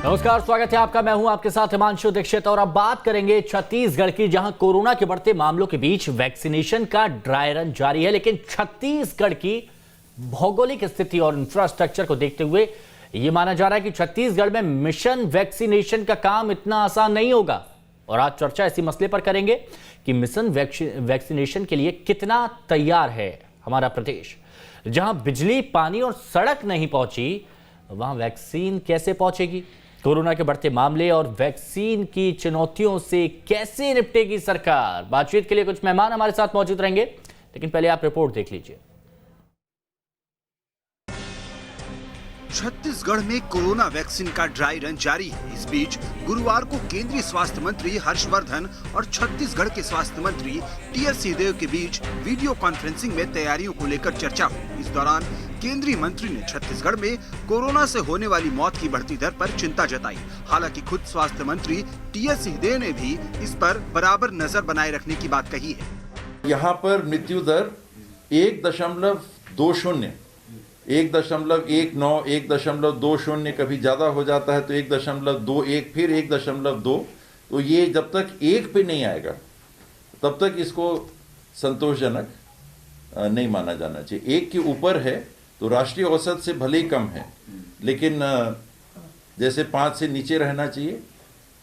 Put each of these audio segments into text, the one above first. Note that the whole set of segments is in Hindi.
नमस्कार, स्वागत है आपका। मैं हूं आपके साथ हिमांशु दीक्षित और अब बात करेंगे छत्तीसगढ़ की, जहां कोरोना के बढ़ते मामलों के बीच वैक्सीनेशन का ड्राई रन जारी है। लेकिन छत्तीसगढ़ की भौगोलिक स्थिति और इंफ्रास्ट्रक्चर को देखते हुए यह माना जा रहा है कि छत्तीसगढ़ में मिशन वैक्सीनेशन का काम इतना आसान नहीं होगा। और आज चर्चा इसी मसले पर करेंगे कि मिशन वैक्सीनेशन के लिए कितना तैयार है हमारा प्रदेश। जहां बिजली, पानी और सड़क नहीं पहुंची, वहां वैक्सीन कैसे पहुंचेगी? कोरोना के बढ़ते मामले और वैक्सीन की चुनौतियों से कैसे निपटेगी सरकार? बातचीत के लिए कुछ मेहमान हमारे साथ मौजूद रहेंगे, लेकिन पहले आप रिपोर्ट देख लीजिए। छत्तीसगढ़ में कोरोना वैक्सीन का ड्राई रन जारी है। इस बीच गुरुवार को केंद्रीय स्वास्थ्य मंत्री हर्षवर्धन और छत्तीसगढ़ के स्वास्थ्य मंत्री टीएस सिंहदेव के बीच वीडियो कॉन्फ्रेंसिंग में तैयारियों को लेकर चर्चा हुई। इस दौरान केंद्रीय मंत्री ने छत्तीसगढ़ में कोरोना से होने वाली मौत की बढ़ती दर पर चिंता जताई। हालांकि खुद स्वास्थ्य मंत्री टीएस सिंहदेव ने भी इस पर बराबर नजर बनाए रखने की बात कही है। यहाँ पर मृत्यु दर 1.20, 1.19, 1.20, कभी ज्यादा हो जाता है तो 1.21, फिर 1.2। तो ये जब तक 1 पे नहीं आएगा तब तक इसको संतोषजनक नहीं माना जाना चाहिए। 1 के ऊपर है तो राष्ट्रीय औसत से भले ही कम है, लेकिन जैसे 5 से नीचे रहना चाहिए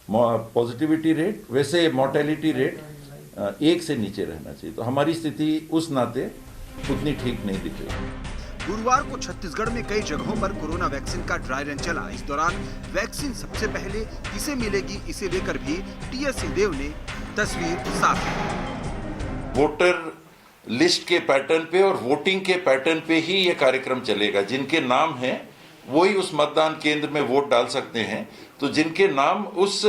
पॉजिटिविटी रेट, वैसे मोर्टेलिटी रेट 1 से नीचे रहना चाहिए। तो हमारी स्थिति उस नाते उतनी ठीक नहीं दिख रही। गुरुवार को छत्तीसगढ़ में कई जगहों पर कोरोना वैक्सीन का ड्राई रन चला। इस दौरान वैक्सीन सबसे पहले किसे मिलेगी, इसे लेकर भी टीएस सिंहदेव ने तस्वीर साफ की। वोटर लिस्ट के पैटर्न पे और वोटिंग के पैटर्न पे ही ये कार्यक्रम चलेगा। जिनके नाम हैं वही उस मतदान केंद्र में वोट डाल सकते हैं। तो जिनके नाम उस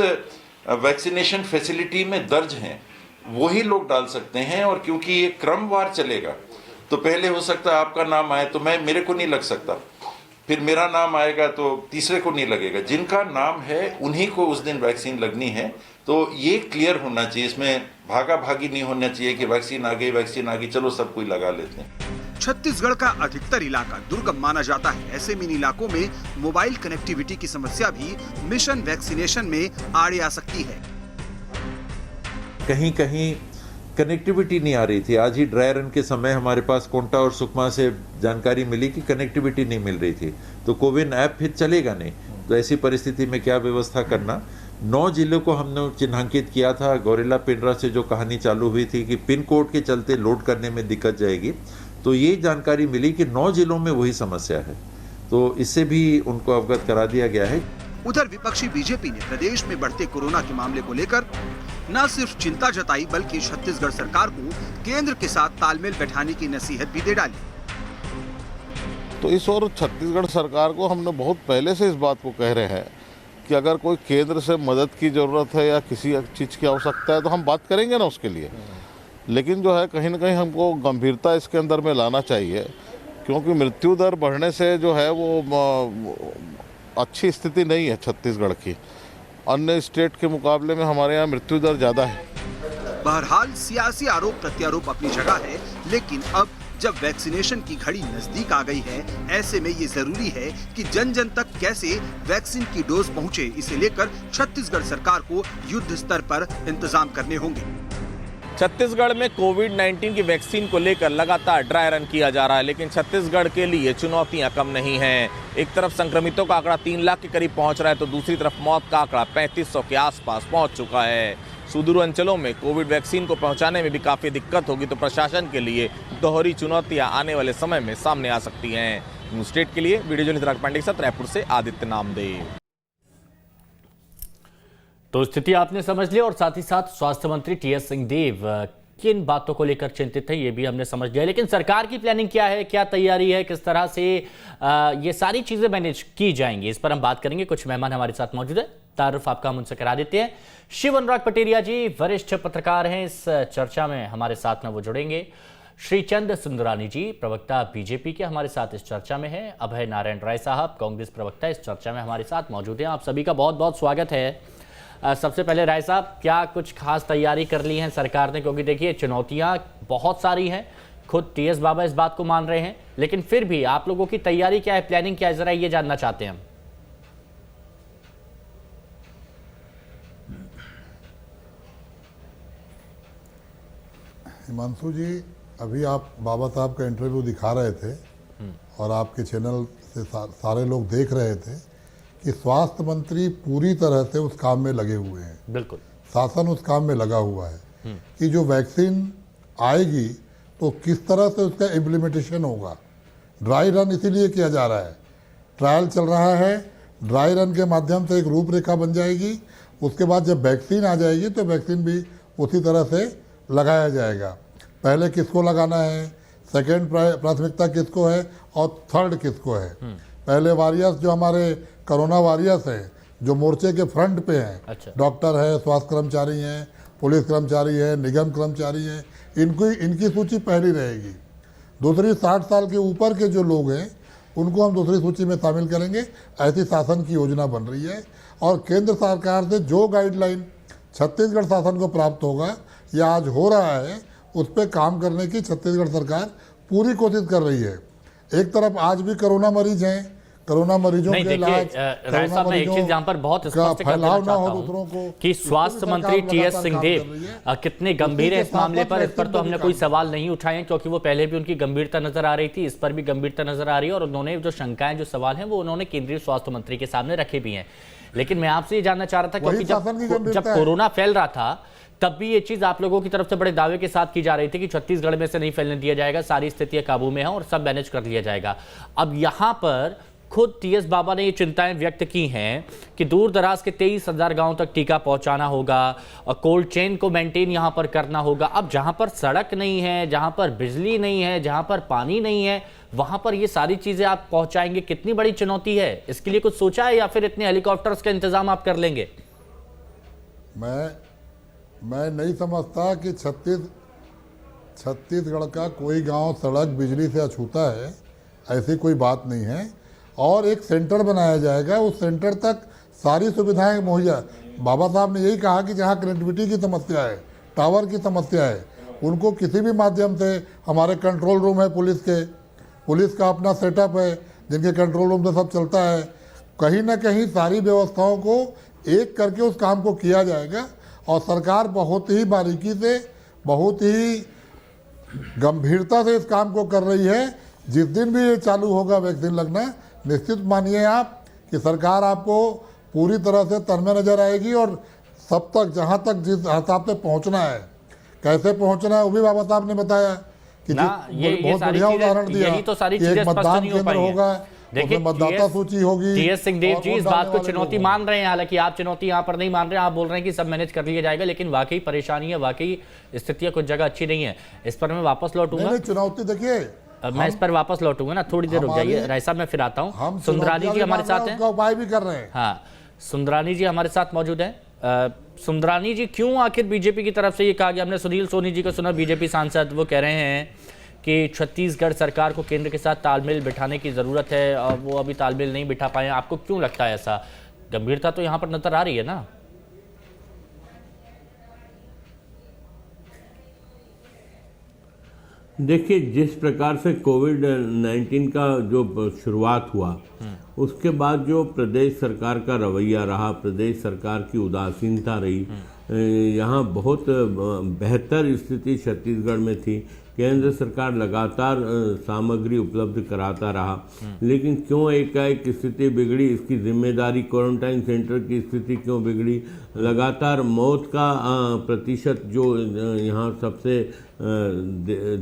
वैक्सीनेशन फैसिलिटी में दर्ज हैं वही लोग डाल सकते हैं। और क्योंकि ये क्रमवार चलेगा तो पहले हो सकता है आपका नाम आए तो मेरे को नहीं लग सकता, फिर मेरा नाम आएगा तो तीसरे को नहीं लगेगा। जिनका नाम है उन्हीं को उस दिन वैक्सीन लगनी है। तो ये क्लियर होना चाहिए, इसमें भागा भागी नहीं होना चाहिए कि वैक्सीन आ गई चलो सब कोई लगा लेते हैं। छत्तीसगढ़ का अधिकतर इलाका दुर्गम माना जाता है। ऐसे में इन इलाकों में मोबाइल कनेक्टिविटी की समस्या भी मिशन वैक्सीनेशन में आड़े आ सकती है। कहीं कहीं कनेक्टिविटी नहीं आ रही थी। आज ही ड्राई रन के समय हमारे पास कोंटा और सुकमा से जानकारी मिली कि कनेक्टिविटी नहीं मिल रही थी। तो कोविन ऐप फिर चलेगा नहीं। तो ऐसी परिस्थिति में क्या व्यवस्था करना। 9 जिलों को हमने चिन्हांकित किया था। गौरेला पिंडरा से जो कहानी चालू हुई थी कि पिन कोड के चलते लोड करने में दिक्कत जाएगी, तो ये जानकारी मिली कि 9 जिलों में वही समस्या है। तो इससे भी उनको अवगत करा दिया गया है। उधर विपक्षी बीजेपी ने प्रदेश में बढ़ते कोरोना के मामले को लेकर न सिर्फ चिंता जताई, बल्कि छत्तीसगढ़ सरकार को केंद्र के साथ तालमेल बैठाने की नसीहत भी दे डाली। तो इस और छत्तीसगढ़ सरकार को हमने बहुत पहले से इस बात को कह रहे हैं कि अगर कोई केंद्र से मदद की ज़रूरत है या किसी चीज़ की आवश्यकता है तो हम बात करेंगे ना उसके लिए। लेकिन जो है कहीं ना कहीं हमको गंभीरता इसके अंदर में लाना चाहिए, क्योंकि मृत्यु दर बढ़ने से जो है वो अच्छी स्थिति नहीं है छत्तीसगढ़ की। अन्य स्टेट के मुकाबले में हमारे यहाँ मृत्यु दर ज़्यादा है। बहरहाल सियासी आरोप प्रत्यारोप अपनी जगह है, लेकिन अब जब वैक्सीनेशन की घड़ी नजदीक आ गई है, ऐसे में ये जरूरी है कि जन जन तक कैसे वैक्सीन की डोज पहुंचे, इसे लेकर छत्तीसगढ़ सरकार को युद्ध स्तर पर इंतजाम करने होंगे। छत्तीसगढ़ में कोविड-19 की वैक्सीन को लेकर लगातार ड्राई रन किया जा रहा है, लेकिन छत्तीसगढ़ के लिए चुनौतियां कम नहीं हैं। एक तरफ संक्रमितों का आंकड़ा 3 लाख के करीब पहुंच रहा है, तो दूसरी तरफ मौत का आंकड़ा 3500 के आसपास पहुंच चुका है। सुदूर अंचलों में कोविड वैक्सीन को पहुंचाने में भी काफ़ी दिक्कत होगी, तो प्रशासन के लिए दोहरी चुनौतियां आने वाले समय में सामने आ सकती हैं। न्यूज स्टेट के लिए वीडियो जर्नलिस्ट पांडे के साथ रायपुर से आदित्य नामदेव। तो स्थिति आपने समझ ली और साथ ही साथ स्वास्थ्य मंत्री टीएस सिंहदेव किन बातों को लेकर चिंतित है ये भी हमने समझ लिया। लेकिन सरकार की प्लानिंग क्या है, क्या तैयारी है, किस तरह से ये सारी चीजें मैनेज की जाएंगी, इस पर हम बात करेंगे। कुछ मेहमान हमारे साथ मौजूद है, तारुफ आपका हम उनसे करा देते हैं। शिव अनुराग पटेरिया जी वरिष्ठ पत्रकार हैं, इस चर्चा में हमारे साथ में वो जुड़ेंगे। श्रीचंद सुंदरानी जी प्रवक्ता बीजेपी के हमारे साथ इस चर्चा में है। अभय नारायण राय साहब कांग्रेस प्रवक्ता इस चर्चा में हमारे साथ मौजूद हैं। आप सभी का बहुत बहुत स्वागत है। सबसे पहले राय साहब, क्या कुछ खास तैयारी कर ली है सरकार ने? क्योंकि देखिए चुनौतियां बहुत सारी हैं, खुद टीएस बाबा इस बात को मान रहे हैं, लेकिन फिर भी आप लोगों की तैयारी क्या है, प्लानिंग क्या है, जरा ये जानना चाहते हैं हम। हिमांशु जी, अभी आप बाबा साहब का इंटरव्यू दिखा रहे थे और आपके चैनल से सारे लोग देख रहे थे कि स्वास्थ्य मंत्री पूरी तरह से उस काम में लगे हुए हैं। बिल्कुल, शासन उस काम में लगा हुआ है कि जो वैक्सीन आएगी तो किस तरह से उसका इम्प्लीमेंटेशन होगा। ड्राई रन इसीलिए किया जा रहा है, ट्रायल चल रहा है। ड्राई रन के माध्यम से एक रूपरेखा बन जाएगी। उसके बाद जब वैक्सीन आ जाएगी तो वैक्सीन भी उसी तरह से लगाया जाएगा। पहले किसको लगाना है, सेकेंड प्राथमिकता किसको है और थर्ड किसको है। पहले वॉरियर्स जो हमारे कोरोना वॉरियर्स हैं, जो मोर्चे के फ्रंट पे हैं, अच्छा। डॉक्टर है, स्वास्थ्य कर्मचारी हैं, पुलिस कर्मचारी है, निगम कर्मचारी हैं, इनकी सूची पहली रहेगी। दूसरी 60 साल के ऊपर के जो लोग हैं उनको हम दूसरी सूची में शामिल करेंगे। ऐसी शासन की योजना बन रही है और केंद्र सरकार से जो गाइडलाइन छत्तीसगढ़ शासन को प्राप्त होगा या आज हो रहा है, उस पर काम करने की छत्तीसगढ़ सरकार पूरी कोशिश कर रही है। एक तरफ आज भी कोरोना मरीज हैं, कोरोना मरीजों के इलाज, राय साहब, मैं एक चीज यहाँ पर बहुत स्पष्ट कर देना चाहता हूँ कि स्वास्थ्य मंत्री टीएस सिंहदेव कितने गंभीर है इस मामले पर। इस पर तो हमने कोई सवाल नहीं उठाए क्योंकि वो पहले भी उनकी गंभीरता नजर आ रही थी, इस पर भी गंभीरता नजर आ रही है और उन्होंने जो शंकाएं, जो सवाल हैं, वो उन्होंने केंद्रीय स्वास्थ्य मंत्री के सामने रखे भी हैं। लेकिन मैं आपसे ये जानना चाह रहा था क्योंकि जब कोरोना फैल रहा था तब भी ये चीज आप लोगों की तरफ से बड़े दावे के साथ की जा रही थी कि छत्तीसगढ़ में से नहीं फैलने दिया जाएगा, सारी स्थितियां काबू में हैं और सब मैनेज कर लिया जाएगा। अब यहां पर खुद टीएस बाबा ने ये चिंताएं व्यक्त की हैं कि दूर दराज के 23,000 गांव तक टीका पहुंचाना होगा और कोल्ड चेन को मेंटेन यहां पर करना होगा। अब जहां पर सड़क नहीं है, जहां पर बिजली नहीं है, जहां पर पानी नहीं है, वहां पर ये सारी चीजें आप पहुंचाएंगे, कितनी बड़ी चुनौती है? इसके लिए कुछ सोचा है या फिर इतने हेलीकॉप्टर्स का इंतजाम आप कर लेंगे? मैं नहीं समझता कि छत्तीसगढ़ का कोई गांव सड़क बिजली से अछूता है, ऐसी कोई बात नहीं है। और एक सेंटर बनाया जाएगा, उस सेंटर तक सारी सुविधाएं मुहैया। बाबा साहब ने यही कहा कि जहां कनेक्टिविटी की समस्या है, टावर की समस्या है, उनको किसी भी माध्यम से, हमारे कंट्रोल रूम है पुलिस का अपना सेटअप है, जिनके कंट्रोल रूम से सब चलता है, कहीं ना कहीं सारी व्यवस्थाओं को एक करके उस काम को किया जाएगा। और सरकार बहुत ही बारीकी से, बहुत ही गंभीरता से इस काम को कर रही है। जिस दिन भी ये चालू होगा वैक्सीन लगना, निश्चित मानिए आप कि सरकार आपको पूरी तरह से तनमे नजर आएगी और सब तक, जहां तक जिस हिसाब से पहुंचना है, कैसे पहुंचना है, वो भी बाबा साहब ने बताया कि बहुत बढ़िया उदाहरण दिया। यही तो सारी कि चीजें एक मतदान केंद्र होगा, देखिए मतदाता सूची होगी। टीएस सिंहदेव जी इस बात को चुनौती मान रहे हैं, हालांकि आप चुनौती यहाँ पर नहीं मान रहे हैं, आप बोल रहे हैं कि सब मैनेज कर लिया जाएगा, लेकिन वाकई परेशानी है, वाकई स्थितियां कुछ जगह अच्छी नहीं है। इस पर मैं वापस लौटूंगा। चुनौती देखिए, मैं इस पर वापस लौटूंगा ना, थोड़ी देर रुक जाइए राय साहब, मैं फिर आता हूँ। सुंदरानी जी हमारे साथ हैं, उपाय भी कर रहे हैं। हाँ, सुंदरानी जी हमारे साथ मौजूद हैं। सुंदरानी जी, क्यों आखिर बीजेपी की तरफ से ये कहा गया? हमने सुनील सोनी जी को सुना, बीजेपी सांसद, वो कह रहे हैं कि छत्तीसगढ़ सरकार को केंद्र के साथ तालमेल बिठाने की जरूरत है और वो अभी तालमेल नहीं बिठा पाए। आपको क्यों लगता है ऐसा? गंभीरता तो यहाँ पर नजर आ रही है ना। देखिए, जिस प्रकार से कोविड-19 का जो शुरुआत हुआ, उसके बाद जो प्रदेश सरकार का रवैया रहा, प्रदेश सरकार की उदासीनता रही, यहाँ बहुत बेहतर स्थिति छत्तीसगढ़ में थी। केंद्र सरकार लगातार सामग्री उपलब्ध कराता रहा, लेकिन क्यों एकाएक स्थिति बिगड़ी, इसकी जिम्मेदारी क्वारंटाइन सेंटर की स्थिति क्यों बिगड़ी? लगातार मौत का प्रतिशत जो यहाँ सबसे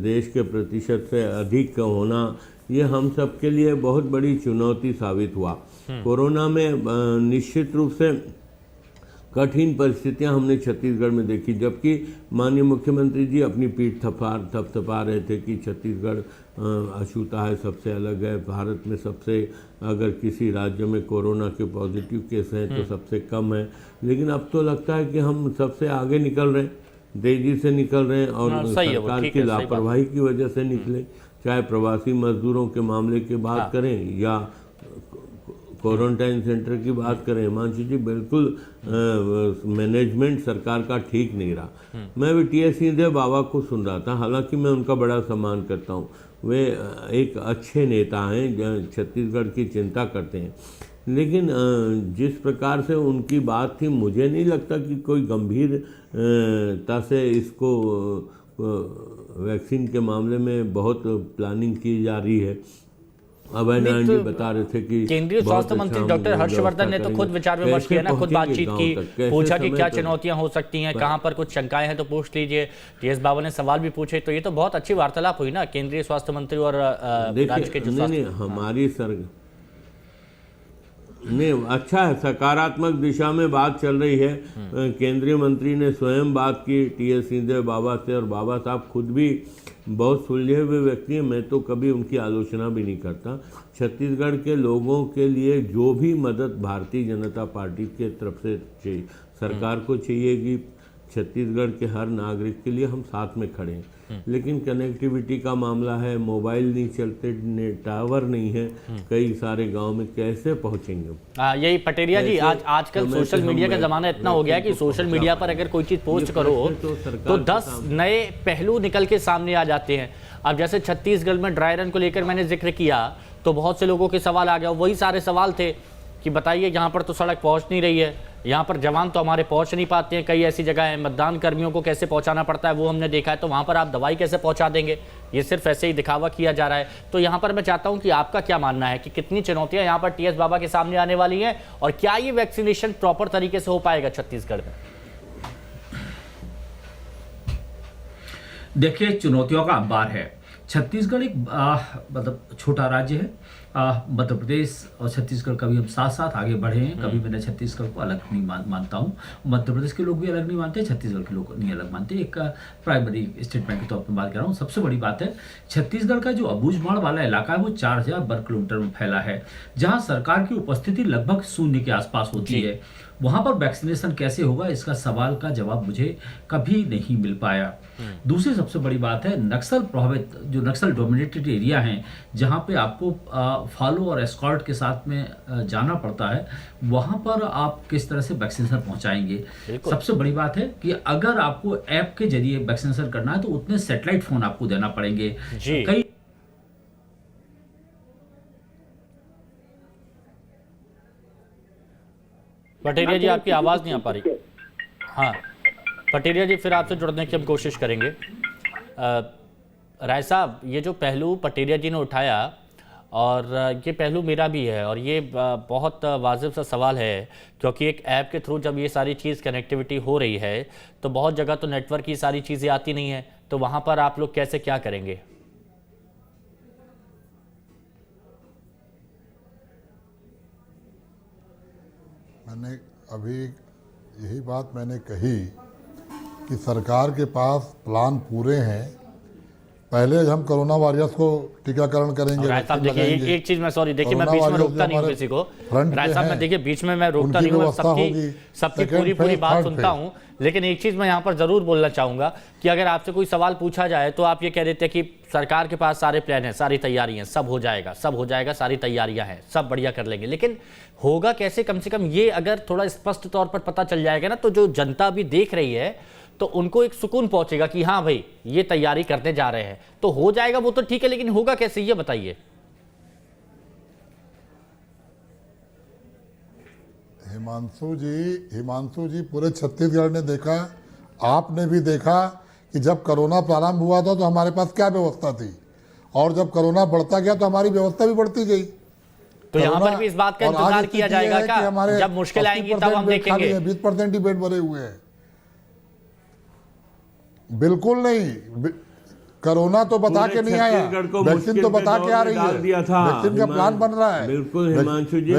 देश के प्रतिशत से अधिक होना, ये हम सब के लिए बहुत बड़ी चुनौती साबित हुआ। कोरोना में निश्चित रूप से कठिन परिस्थितियां हमने छत्तीसगढ़ में देखी, जबकि माननीय मुख्यमंत्री जी अपनी पीठ थपथपा रहे थे कि छत्तीसगढ़ अछूता है, सबसे अलग है, भारत में सबसे, अगर किसी राज्य में कोरोना के पॉजिटिव केस हैं तो सबसे कम है। लेकिन अब तो लगता है कि हम सबसे आगे निकल रहे हैं, तेजी से निकल रहे हैं और सरकार की लापरवाही की वजह से निकले। चाहे प्रवासी मजदूरों के मामले की बात करें या क्वारंटाइन सेंटर की बात करें, हिमांशु जी, बिल्कुल मैनेजमेंट सरकार का ठीक नहीं रहा। मैं भी टीएस सिंहदेव बाबा को सुन रहा था, हालांकि मैं उनका बड़ा सम्मान करता हूँ, वे एक अच्छे नेता हैं, छत्तीसगढ़ की चिंता करते हैं, लेकिन जिस प्रकार से उनकी बात थी, मुझे नहीं लगता कि कोई गंभीरता से इसको वैक्सीन के मामले में बहुत प्लानिंग की जा रही है। अभय नारायण जी बता रहे थे कि केंद्रीय स्वास्थ्य मंत्री डॉक्टर हर्षवर्धन ने तो खुद विचार विमर्श किया ना, खुद बातचीत की, पूछा कि क्या चुनौतियां हो सकती हैं, कहां पर कुछ शंकाएं हैं तो पूछ लीजिए। टीएस बाबा ने सवाल भी पूछे, तो ये तो बहुत अच्छी वार्तालाप हुई ना केंद्रीय स्वास्थ्य मंत्री और राज्य के जो नहीं, हमारी नहीं, अच्छा है, सकारात्मक दिशा में बात चल रही है। केंद्रीय मंत्री ने स्वयं बात की टीएस सिंहदेव बाबा से, और बाबा साहब खुद भी बहुत सुलझे हुए व्यक्ति हैं। मैं तो कभी उनकी आलोचना भी नहीं करता। छत्तीसगढ़ के लोगों के लिए जो भी मदद भारतीय जनता पार्टी के तरफ से चाहिए, सरकार को चाहिएगी, छत्तीसगढ़ के हर नागरिक के लिए हम साथ में खड़े हैं। लेकिन कनेक्टिविटी का मामला है, मोबाइल नहीं चलते, टावर नहीं है कई सारे गांव में, कैसे पहुंचेंगे? यही पटेरिया जी, आजकल सोशल मीडिया का जमाना इतना हो गया कि सोशल मीडिया पर अगर कोई चीज पोस्ट करो तो 10 नए पहलू निकल के सामने आ जाते हैं। अब जैसे छत्तीसगढ़ में ड्राई रन को लेकर मैंने जिक्र किया तो बहुत से लोगों के सवाल आ गया, वही सारे सवाल थे कि बताइए यहाँ पर तो सड़क पहुँच नहीं रही है, यहाँ पर जवान तो हमारे पहुँच नहीं पाते हैं, कई ऐसी जगह है मतदान कर्मियों को कैसे पहुँचाना पड़ता है वो हमने देखा है, तो वहाँ पर आप दवाई कैसे पहुँचा देंगे? ये सिर्फ ऐसे ही दिखावा किया जा रहा है। तो यहाँ पर मैं चाहता हूँ कि आपका क्या मानना है कि कितनी चुनौतियाँ यहाँ पर टीएस बाबा के सामने आने वाली हैं, और क्या ये वैक्सीनेशन प्रॉपर तरीके से हो पाएगा छत्तीसगढ़ में? देखिए, चुनौतियों का अंबार है। छत्तीसगढ़ एक मतलब छोटा राज्य है। मध्य प्रदेश और छत्तीसगढ़ कभी हम साथ साथ आगे बढ़े हैं, कभी मैंने छत्तीसगढ़ को अलग नहीं मानता हूँ। मध्य प्रदेश के लोग भी अलग नहीं मानते, छत्तीसगढ़ के लोग नहीं अलग मानते। एक प्राइमरी स्टेटमेंट के तौर पर बात कर रहा हूँ। सबसे बड़ी बात है, छत्तीसगढ़ का जो अबूझमाड़ वाला इलाका है वो 4000 वर्ग किलोमीटर में फैला है, जहाँ सरकार की उपस्थिति लगभग शून्य के आसपास होती है। वहाँ पर वैक्सीनेशन कैसे होगा, इसका सवाल का जवाब मुझे कभी नहीं मिल पाया। दूसरी सबसे बड़ी बात है, नक्सल प्रभावित जो नक्सल डोमिनेटेड एरिया हैं, जहाँ पे आपको फॉलो और एस्कॉर्ट के साथ में जाना पड़ता है, वहाँ पर आप किस तरह से वैक्सीनेशन पहुँचाएंगे? सबसे बड़ी बात है कि अगर आपको ऐप के जरिए वैक्सीनेशन करना है तो उतने सैटेलाइट फोन आपको देना पड़ेंगे। कई पटेरिया जी, आपकी आवाज़ नहीं आ पा रही। हाँ पटेरिया जी, फिर आपसे जुड़ने की हम कोशिश करेंगे। राय साहब, ये जो पहलू पटेरिया जी ने उठाया, और ये पहलू मेरा भी है, और ये बहुत वाजिब सा सवाल है, क्योंकि एक ऐप के थ्रू जब ये सारी चीज़ कनेक्टिविटी हो रही है तो बहुत जगह तो नेटवर्क की सारी चीज़ें आती नहीं है, तो वहाँ पर आप लोग कैसे क्या करेंगे? मैंने अभी यही बात मैंने कही कि सरकार के पास प्लान पूरे हैं। पहले हम कोरोना वॉरियर्स को टीकाकरण करेंगे। राय साहब देखिए, एक चीज मैं, सॉरी देखिए, मैं बीच में रोकता नहीं हूँ किसी को। राय साहब मैं देखिए बीच में मैं रोकता नहीं हूँ, मैं सबकी पूरी बात सुनता हूँ, लेकिन एक चीज मैं यहाँ पर जरूर बोलना चाहूंगा कि अगर आपसे कोई सवाल पूछा जाए तो आप ये कह देते हैं कि सरकार के पास सारे प्लान हैं, सारी तैयारी हैं, सब हो जाएगा, सारी तैयारियां हैं, सब बढ़िया कर लेंगे। लेकिन होगा कैसे? कम से कम ये अगर थोड़ा स्पष्ट तौर पर पता चल जाएगा ना, तो जो जनता भी देख रही है तो उनको एक सुकून पहुंचेगा कि हाँ भाई ये तैयारी करने जा रहे हैं, तो हो जाएगा वो तो ठीक है, लेकिन होगा कैसे ये बताइए। हिमांशु जी, पूरे छत्तीसगढ़ ने देखा, आपने भी देखा कि जब कोरोना प्रारंभ हुआ था तो हमारे पास क्या व्यवस्था थी, और जब कोरोना बढ़ता गया तो हमारी व्यवस्था भी बढ़ती गई। तो यहाँ पर भी इस बात का इंतजार किया जाएगा क्या? जब मुश्किल आएंगी तब हम देखेंगे। 20% ही बेड भरे हुए हैं। बिल्कुल नहीं, कोरोना तो बता के नहीं आया, वैक्सीन तो बता के आ रही है, वैक्सीन का प्लान बन रहा है। बिल्कुल हिमांशु जी,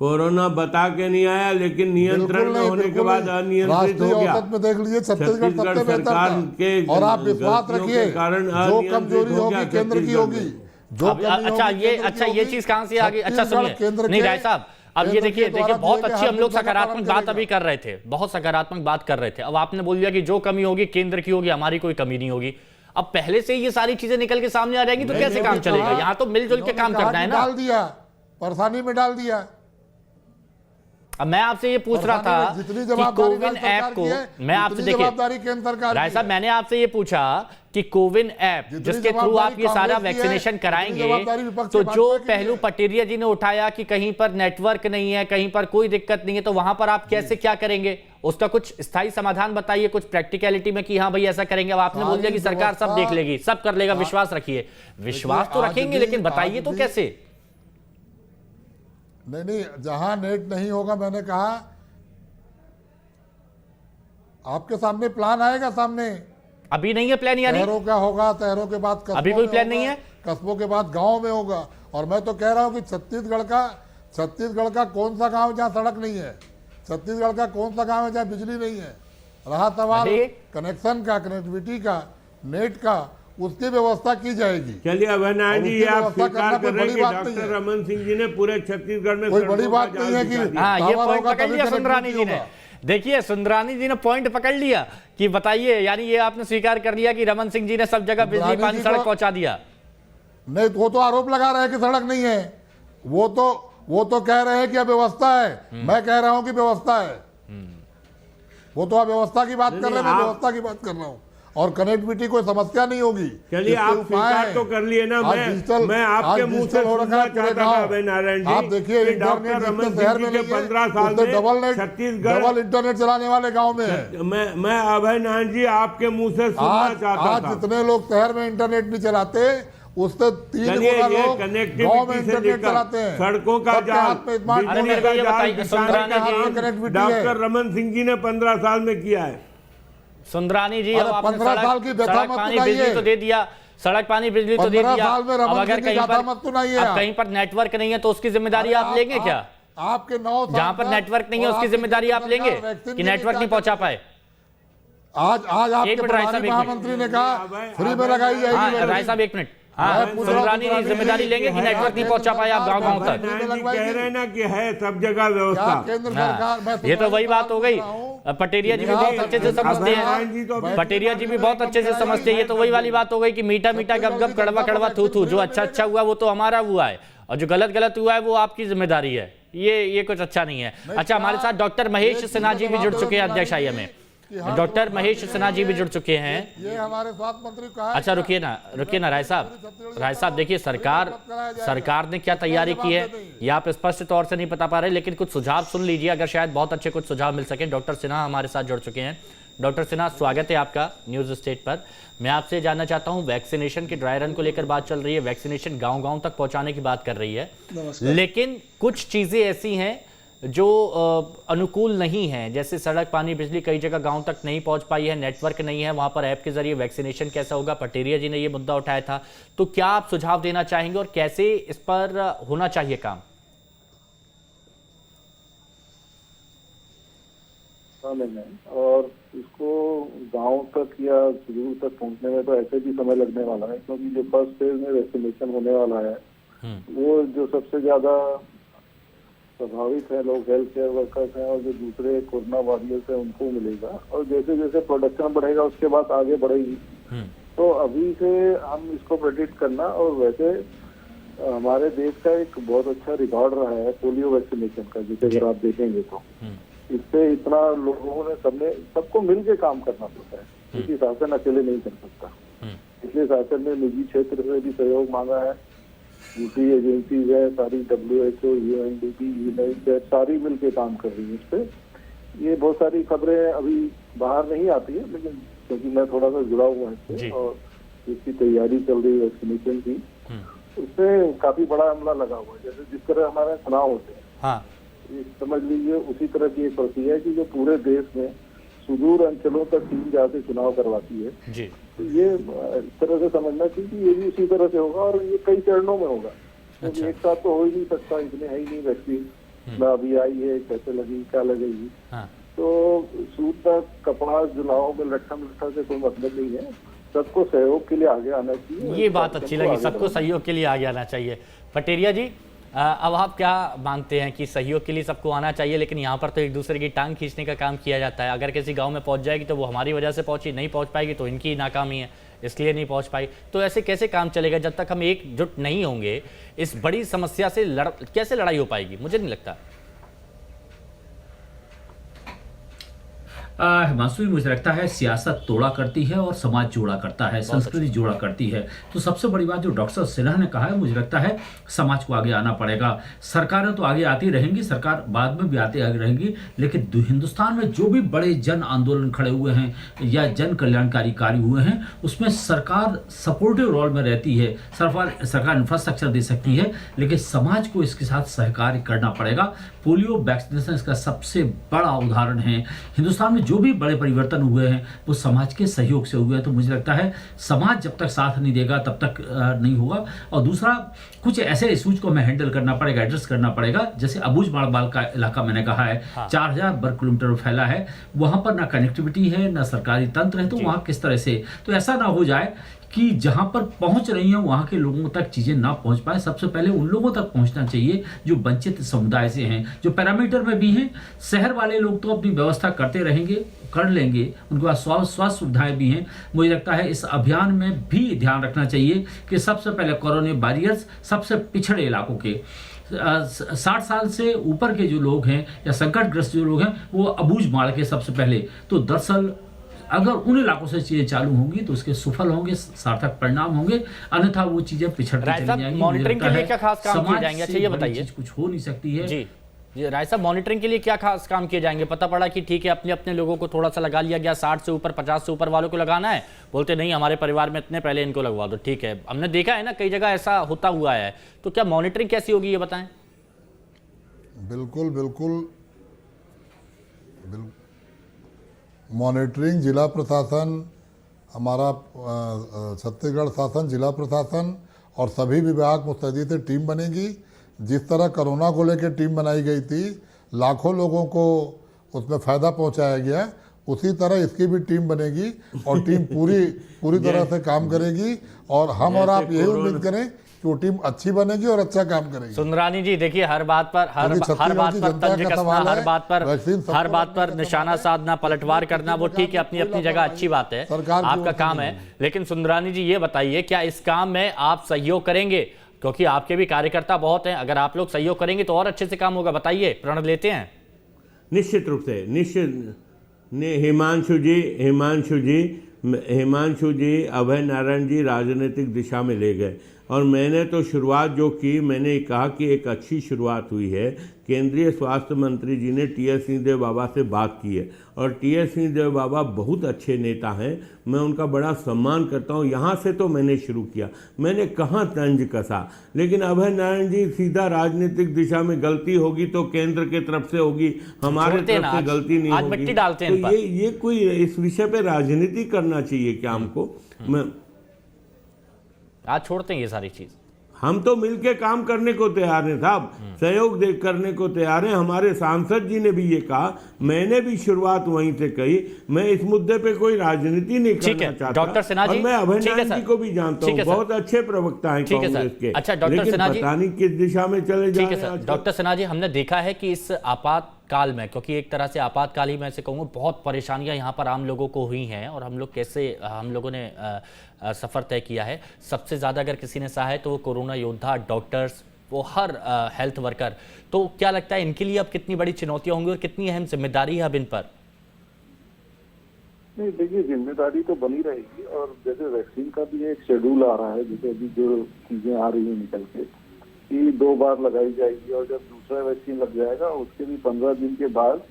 कोरोना बता के नहीं आया, लेकिन नियंत्रण में होने के बाद अनियंत्रित हो गया। औसत में देख लीजिए छत्तीसगढ़ सबसे बेहतर था, और आप विश्वास रखिए जो कमजोरी होगी केंद्र की होगी। अच्छा ये चीज कहां से आ गई? अच्छा सुनिए, नहीं राय साहब, अब ये देखिए बहुत अच्छी हम लोग सकारात्मक बात अभी कर रहे थे, बहुत सकारात्मक बात कर रहे थे। अब आपने बोल दिया कि जो कमी होगी केंद्र की होगी, हमारी कोई कमी नहीं होगी। अब पहले से ये सारी चीजें निकल के सामने आ जाएंगी तो कैसे काम चलेगा? यहाँ तो मिलजुल के काम करना है ना। डाल दिया, परेशानी में डाल दिया। अब मैं आपसे ये पूछ रहा था जितनी कि जवाबदारी कोविन राज्य सरकार ऐप को, की है, मैं आपसे उतनी देखिए जवाबदारी केंद्र सरकार राय की साहब, है। मैंने आपसे ये पूछा कि कोविन ऐप जितनी जिसके थ्रू जवाबदारी आप ये सारा कांग्रेस की है, वैक्सीनेशन उतनी कराएंगे, जवाबदारी विपक्ष तो के जो भाजपा की पहलू है। पटेरिया जी ने उठाया कि कहीं पर नेटवर्क नहीं है, कहीं पर कोई दिक्कत नहीं है, तो वहां पर आप कैसे क्या करेंगे? उसका कुछ स्थायी समाधान बताइए, कुछ प्रैक्टिकलिटी में कि हाँ भाई ऐसा करेंगे। अब आपने बोल दिया कि सरकार सब देख लेगी, सब कर लेगा, विश्वास रखिए। विश्वास तो रखेंगे, लेकिन बताइए तो कैसे? नहीं, जहां नेट नहीं होगा, मैंने कहा आपके सामने प्लान आएगा सामने। अभी नहीं है प्लान, यानी शहरों का होगा, शहरों के बाद कस्बों अभी कोई में प्लान होगा, नहीं है? कस्बों के बाद गांव में होगा। और मैं तो कह रहा हूं कि छत्तीसगढ़ का कौन सा गांव जहां सड़क नहीं है, छत्तीसगढ़ का कौन सा गांव है जहां बिजली नहीं है। रहा सवाल कनेक्शन का, कनेक्टिविटी का, नेट का, उसकी व्यवस्था की जाएगी। चलिए अभय नारायण जी, ये आप स्वीकार कर रहे हैं कि बात नहीं डॉक्टर है। रमन सिंह जी ने पूरे छत्तीसगढ़ में कोई सड़कों बड़ी का बात जाल नहीं है बिछा कि दिया। हाँ, ये टावर पॉइंट होगा पकड़ तभी लिया सुंदरानी जी ने। होगा। देखिए सुंदरानी जी ने पॉइंट पकड़ लिया कि बताइए, यानी ये आपने स्वीकार कर लिया कि रमन सिंह जी ने सब जगह बिजली सुंदरानी पानी जी सड़क को- पहुंचा दिया। नहीं, वो तो आरोप लगा रहे हैं कि सड़क नहीं है। वो तो कह रहे हैं कि अव्यवस्था है। मैं कह रहा हूं कि व्यवस्था है। वो तो अव्यवस्था की बात कर रहे हैं, मैं व्यवस्था की बात कर रहा हूं। और कनेक्टिविटी कोई समस्या नहीं होगी। चलिए आप स्वीकार तो कर लिए ना। मैं आपके मुंह से सुनना चाहता था अभय नारायण जी, आप देखिए कि इंटरनेट डॉक्टर रमन जितने सिंह शहर जी में के नहीं है, 15 साल उतने में छत्तीसगढ़, डबल इंटरनेट चलाने वाले गांव में है। मैं अभय नारायण जी आपके मुंह से सुनना चाहता आज था। जितने लोग शहर में इंटरनेट नहीं चलाते, उससे 3 चलिए, गुना ये लोग गांव में कनेक्टिविटी से इंटरनेट लेकर चलाते हैं। सड़कों का सबके जाल, हाथ में स्मार्टफोन अरे मेरे को ये बताइए, सुंदरानी जी, कनेक्टिविटी है। डॉक्टर रमन सिंह जी ने 15 साल में किया है। सुंदरानी जी, अरे अब आपने 15 साल की व्यथा सड़क मत पानी सुनाइए। बिजली तो दे दिया, सड़क पानी बिजली तो दे 15 दिया। साल में अब रमन अगर सिंह की कहीं गाथा पर मत सुनाइए अब आप। कहीं पर नेटवर्क नहीं है तो उसकी जिम्मेदारी आप लेंगे क्या? आपके 9 साल जहां पर नेटवर्क नहीं है उसकी जिम्मेदारी आप लेंगे कि नेटवर्क नहीं पहुंचा पाए? आज आपके एक मिनट, राय साहब, प्रभारी एक मिनट। महामंत्री ने कहा फ्री में लगाई जाएगी हाँ, बैटरी। राय साहब एक मिनट। हाँ, मैं पूछ रहा हूं, सुंदरानी जी जिम्मेदारी लेंगे कि नेटवर्क नहीं पहुंचा पाए आप गांव गांव तक? नारायण जी कह रहे हैं ना कि है सब जगह क्या व्यवस्था। केंद्र सरकार, मैं ये तो वही बात हो गई। पटेरिया जी भी बहुत अच्छे से समझते हैं, पटेरिया जी भी बहुत अच्छे से समझते हैं। ये तो वही वाली बात हो गई कि मीठा मीठा गप गप कड़वा कड़वा थू थू, जो अच्छा अच्छा हुआ वो तो हमारा हुआ है, और जो गलत गलत हुआ है वो आपकी जिम्मेदारी है। ये कुछ अच्छा नहीं है। अच्छा, हमारे साथ डॉक्टर महेश सिन्हा जी भी जुड़ चुके हैं अध्यक्ष आईएम में। डॉक्टर महेश सिन्हा जी भी जुड़ चुके हैं। ये हमारे स्वास्थ्य मंत्री कहा। अच्छा रुकिए ना राय साहब, देखिए सरकार ने क्या तैयारी की है ये आप स्पष्ट तौर से नहीं बता पा रहे, लेकिन कुछ सुझाव सुन लीजिए, अगर शायद बहुत अच्छे कुछ सुझाव मिल सके। डॉक्टर सिन्हा हमारे साथ जुड़ चुके हैं। डॉक्टर सिन्हा, स्वागत है आपका न्यूज स्टेट पर। मैं आपसे जानना चाहता हूं, वैक्सीनेशन के ड्राई रन को लेकर बात चल रही है, वैक्सीनेशन गांव गांव तक पहुंचाने की बात कर रही है, लेकिन कुछ चीजें ऐसी हैं जो अनुकूल नहीं है, जैसे सड़क पानी बिजली कई जगह गांव तक नहीं पहुंच पाई है, नेटवर्क नहीं है, वहां पर ऐप के जरिए वैक्सीनेशन कैसा होगा? पटेरिया जी ने ये मुद्दा उठाया था, तो क्या आप सुझाव देना चाहेंगे और कैसे इस पर होना चाहिए काम? और इसको गांव तक या दूर तक पहुंचने में तो ऐसे भी समय लगने वाला है, क्योंकि जो फर्स्ट फेज में वैक्सीनेशन होने वाला है वो जो सबसे ज्यादा प्रभावित है लोग हेल्थ केयर वर्कर्स हैं, और जो दूसरे कोरोना वॉरियर्स हैं उनको मिलेगा, और जैसे जैसे प्रोडक्शन बढ़ेगा उसके बाद आगे बढ़ेगी। तो अभी से हम इसको प्रेडिक्ट करना, और वैसे हमारे देश का एक बहुत अच्छा रिकॉर्ड रहा है पोलियो वैक्सीनेशन का, जिसे अगर आप देखेंगे तो इससे इतना लोगों ने सबको मिलके काम करना पड़ता है, क्योंकि शासन अकेले नहीं कर सकता। इसलिए शासन ने निजी क्षेत्र से भी सहयोग मांगा है, दूसरी एजेंसीज है सारी, WHO, UNDP, यूनाइटेड, सारी मिलके काम कर रही है इस पे। ये बहुत सारी खबरें अभी बाहर नहीं आती है, लेकिन क्योंकि मैं थोड़ा सा जुड़ा हुआ है इससे, और इसकी तैयारी चल रही है वैक्सीनेशन की, उससे काफी बड़ा हमला लगा हुआ है। जैसे जिस तरह हमारे चुनाव होते हैं, हाँ, ये समझ लीजिए उसी तरह की एक प्रक्रिया है कि जो पूरे देश में सुदूर अंचलों तक टीम जाके चुनाव करवाती है जी। तो ये इस तरह से समझना चाहिए कि ये भी उसी तरह से होगा, और ये कई चरणों में होगा, क्योंकि एक साथ तो हो ही नहीं सकता, इतने है ही नहीं वैक्सीन ना अभी आई है, कैसे लगेगी, क्या लगेगी। हाँ। तो सूत तक कपास जुलाओं में लट्ठा से कोई मतलब नहीं है, सबको सहयोग के लिए आगे आना चाहिए। ये बात अच्छी लगी, सबको सहयोग के लिए आगे आना चाहिए। पटेरिया जी, अब आप क्या मानते हैं कि सहयोग के लिए सबको आना चाहिए, लेकिन यहाँ पर तो एक दूसरे की टांग खींचने का काम किया जाता है। अगर किसी गांव में पहुंच जाएगी तो वो हमारी वजह से पहुंची, नहीं पहुंच पाएगी तो इनकी नाकामी है, इसलिए नहीं पहुंच पाई। तो ऐसे कैसे काम चलेगा जब तक हम एकजुट नहीं होंगे? इस बड़ी समस्या से कैसे लड़ाई हो पाएगी? मुझे नहीं लगता। हिमांशु, मुझे लगता है सियासत तोड़ा करती है और समाज जोड़ा करता है, संस्कृति जोड़ा करती है। तो सबसे बड़ी बात जो डॉक्टर सिन्हा ने कहा है, मुझे लगता है समाज को आगे आना पड़ेगा। सरकारें तो आगे आती रहेंगी, सरकार बाद में भी आती आगे रहेंगी, लेकिन हिंदुस्तान में जो भी बड़े जन आंदोलन खड़े हुए हैं या जन कल्याणकारी कार्य हुए हैं, उसमें सरकार सपोर्टिव रोल में रहती है। सरकार इंफ्रास्ट्रक्चर दे सकती है, लेकिन समाज को इसके साथ सहकार्य करना पड़ेगा। पोलियो वैक्सीनेशन इसका सबसे बड़ा उदाहरण है। हिंदुस्तान में जो भी बड़े परिवर्तन हुए हैं वो समाज के सहयोग से हुए हैं। तो मुझे लगता है समाज जब तक साथ नहीं देगा तब तक नहीं होगा। और दूसरा, कुछ ऐसे इशूज को हमें हैंडल करना पड़ेगा, एड्रेस करना पड़ेगा। जैसे अबूझ माड़बाल का इलाका मैंने कहा है, 4000 वर्ग किलोमीटर फैला है, वहां पर ना कनेक्टिविटी है ना सरकारी तंत्र है। तो वहां किस तरह से, तो ऐसा ना हो जाए कि जहां पर पहुंच रही हैं वहां के लोगों तक चीजें ना पहुंच पाए। सबसे पहले उन लोगों तक पहुंचना चाहिए जो वंचित समुदाय से हैं, जो पैरामीटर में भी हैं। शहर वाले लोग तो अपनी व्यवस्था करते रहेंगे, कर लेंगे, उनके पास स्वास्थ्य सुविधाएं भी हैं। मुझे लगता है इस अभियान में भी ध्यान रखना चाहिए कि सबसे पहले कोरोना बैरियर्स सबसे पिछड़े इलाकों के 60 साल से ऊपर के जो लोग हैं या संकटग्रस्त जो लोग हैं वो अबूझ माड़ के सबसे पहले। तो दरअसल अगर उन इलाकों से चीजें चालू होंगी तो उसके सफल होंगे, सार्थक परिणाम होंगे, अन्यथा वो चीजें पिछड़ती चली जाएंगी। मॉनिटरिंग के लिए क्या खास काम किए जाएंगे? अच्छा ये बताइए, कुछ हो नहीं सकती है जी राय साहब, मॉनिटरिंग के लिए क्या खास काम किए जाएंगे? पता पड़ा कि ठीक है अपने अपने लोगों को थोड़ा सा लगा लिया गया, 60 से ऊपर 50 से ऊपर वालों को लगाना है, बोलते नहीं हमारे परिवार में इतने, पहले इनको लगवा दो। ठीक है, हमने देखा है ना कई जगह ऐसा होता हुआ है। तो क्या मॉनिटरिंग कैसी होगी ये बताएं। बिल्कुल बिल्कुल मॉनिटरिंग जिला प्रशासन, हमारा छत्तीसगढ़ शासन, जिला प्रशासन और सभी विभाग मुस्तैदी से टीम बनेगी। जिस तरह कोरोना को लेकर टीम बनाई गई थी, लाखों लोगों को उसमें फ़ायदा पहुंचाया गया, उसी तरह इसकी भी टीम बनेगी और टीम पूरी तरह से काम करेगी। और हम और आप यही उम्मीद करें कि वो टीम अच्छी बनेगी और अच्छा काम करेगी। सुंदरानी जी, देखिए हर बात पर तंज कसना, हर बात पर निशाना साधना, पलटवार करना, वो ठीक है, अपनी अपनी जगह अच्छी बात है, आपका काम है। लेकिन सुंदरानी जी ये बताइए, क्या इस काम में आप सहयोग करेंगे? क्योंकि आपके भी कार्यकर्ता बहुत हैं, अगर आप लोग सहयोग करेंगे तो और अच्छे से काम होगा। बताइए, प्रण लेते हैं। निश्चित रूप से, हिमांशु जी अभय नारायण जी राजनीतिक दिशा में ले गए और मैंने तो शुरुआत जो की, मैंने कहा कि एक अच्छी शुरुआत हुई है। केंद्रीय स्वास्थ्य मंत्री जी ने टी.एस. सिंहदेव बाबा से बात की है और टी.एस. सिंहदेव बाबा बहुत अच्छे नेता हैं, मैं उनका बड़ा सम्मान करता हूं। यहाँ से तो मैंने शुरू किया, मैंने कहाँ तंज कसा। लेकिन अभय नारायण जी, सीधा राजनीतिक दिशा में गलती होगी तो केंद्र के तरफ से होगी, हमारे तरफ से गलती नहीं होगी। तो ये कोई इस विषय पे राजनीति करना चाहिए क्या हमको? मैं आज छोड़ते हैं ये सारी चीज। हम तो मिलके काम करने को तैयार हैं साहब, सहयोग करने को तैयार हैं। हमारे सांसद जी ने भी ये कहा, मैंने भी शुरुआत वहीं से कही, मैं इस मुद्दे पे कोई राजनीति नहीं करना चाहता। डॉक्टर सिन्हा जी, और मैं अभय नारायण जी को भी जानता हूँ, बहुत अच्छे प्रवक्ता हैं कांग्रेस के। अच्छा डॉक्टर सिन्हा जी, पता नहीं किस दिशा में चले जा रहे हैं। डॉक्टर सिन्हा जी, हमने देखा है कि इस आपातकाल में, क्योंकि एक तरह से आपातकाल ही मैं से कहूँगा, बहुत परेशानियां यहाँ पर आम लोगों को हुई हैं और हम लोगों ने सफ़र तय किया है। सबसे ज़्यादा अगर किसी ने सहा है तो वो कोरोना योद्धा, डॉक्टर्स, वो हर हेल्थ वर्कर। तो क्या लगता है इनके लिए अब कितनी बड़ी चुनौतियां होंगी और कितनी अहम जिम्मेदारी है अब इन पर? नहीं, देखिए जिम्मेदारी तो बनी रहेगी। और जैसे वैक्सीन का भी एक शेड्यूल आ रहा है, जैसे अभी जो चीजें आ रही हैं निकल के कि 2 बार लगाई जाएगी और जब दूसरा वैक्सीन लग जाएगा उसके भी 15 दिन के बाद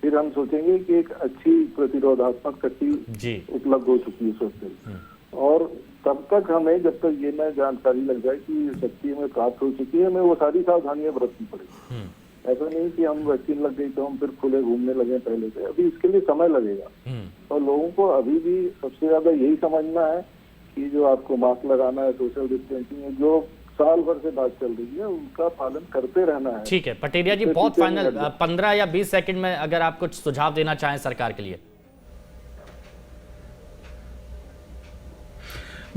फिर हम सोचेंगे कि एक अच्छी प्रतिरोधात्मक शक्ति उपलब्ध हो चुकी है सोचते। और तब तक हमें, जब तक ये न जानकारी लग जाए कि शक्ति हमें प्राप्त हो चुकी है, हमें वो सारी सावधानियां बरतनी पड़ेगी। ऐसा नहीं कि हम वैक्सीन लग गई तो हम फिर खुले घूमने लगे पहले से। अभी इसके लिए समय लगेगा और लोगों को अभी भी सबसे ज्यादा यही समझना है कि जो आपको मास्क लगाना है, सोशल डिस्टेंसिंग है, जो साल भर से बात चल रही है, उनका पालन करते रहना है। ठीक है पटेरिया जी, बहुत फाइनल 15 या 20 सेकंड में अगर आप कुछ सुझाव देना चाहें सरकार के लिए।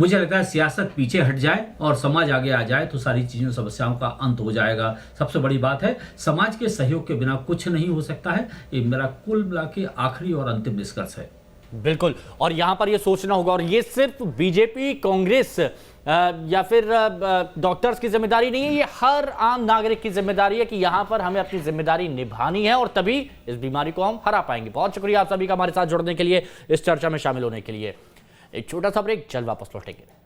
मुझे लगता है सियासत पीछे हट जाए और समाज आगे आ जाए तो सारी चीज़ों समस्याओं का अंत हो जाएगा। सबसे बड़ी बात है, समाज के सहयोग के बिना कुछ नहीं हो सकता है। ये मेरा कुल मिला के आखिरी और अंतिम निष्कर्ष है। बिल्कुल, और यहां पर ये सोचना होगा, और ये सिर्फ बीजेपी कांग्रेस या फिर डॉक्टर्स की जिम्मेदारी नहीं है, ये हर आम नागरिक की जिम्मेदारी है कि यहाँ पर हमें अपनी जिम्मेदारी निभानी है और तभी इस बीमारी को हम हरा पाएंगे। बहुत शुक्रिया आप सभी का हमारे साथ जुड़ने के लिए, इस चर्चा में शामिल होने के लिए। एक छोटा सा ब्रेक, जल्द वापस लौटेंगे।